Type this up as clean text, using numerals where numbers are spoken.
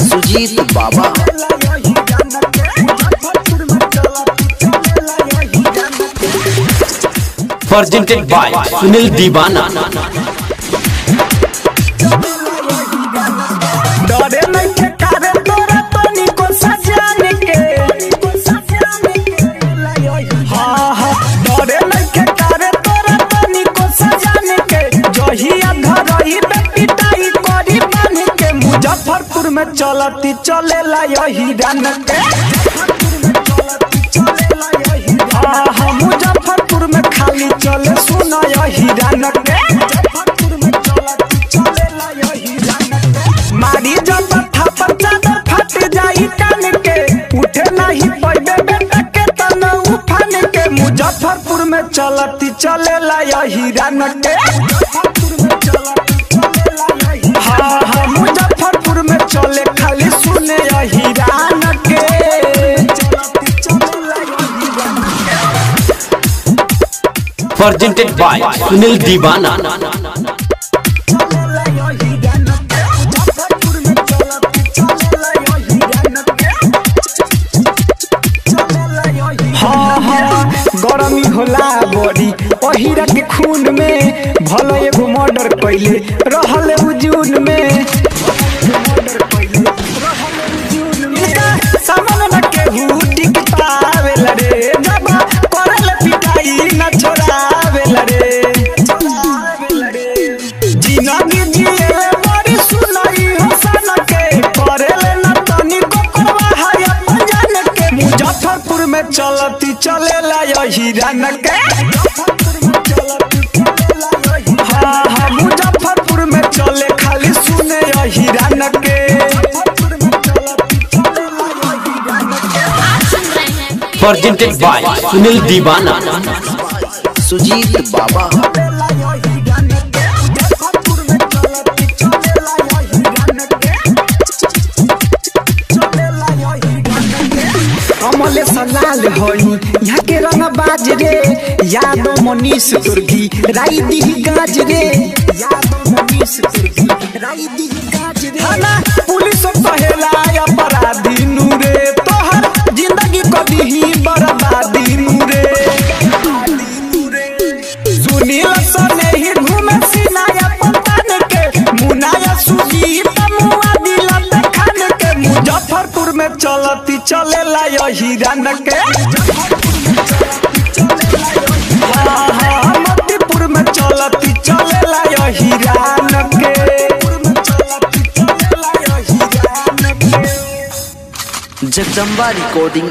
सुजीत बाबा presented by Sunil दीवाना। डरे नहीं के कारे तोरा तनी को सजाने के, हाँ हाँ डरे नहीं के कारे तोरा तनी को सजाने के। जहिया धरही पिटाई करी बन के, मुजफ्फरपुर में चलती चलेला यही रन के। हाँ हाँ मुजफ्फरपुर में खाली चले सुना यही रन के। मारी जब थापर चादर फट जाई कान के, उठे नहीं पैबे बेटा के तन उफान के। मुजफ्फरपुर में चलती चलेला यही रन के। हाँ हाँ मुजफ्फरपुर में चले खाली सुने यही रन के। प्रेजेंटेड बाय सुनील दीवाना। हाँ हाँ गरमी होला बड़ी अहिरा के खून में, भले एगो मर्डर कैले रहले जून में। सामने न केहू टिक पावेला रे, जब करले पिटाई न छोड़ावेला रे। जिंदगी जिए बड़ी सुनाई हसन के, करले न तनी को परवाह अपन जान के। मुजफ्फरपुर में चलती चलेला यही रन के। हाँ हाँ मुजफ्फरपुर में चले खाली सुने यही रन के। प्रेजेंटेड बाय सुनील दीवाना। सुजीत बाबा कमले सलाल होई यहाँ के रंग बाज रे, यादव मनीष तुर्की राई दी गाज रे। यादव मनीष तुर्की राई दी गाज रे। थाना पुलिस कहेला अपराधी नूरे, तोहर जिंदगी कभी ही बर्बादी नूरे। सुनील सने ही घूमे सिनाया पतान के, मुनाया सुजीत मुआ दिला खान के। मुजफ्फरपुर में चलती चलेला यही रन के। हाँ हाँ मतीपुर में चलती चलेला यही रन के। जगदम्बा रिकॉर्डिंग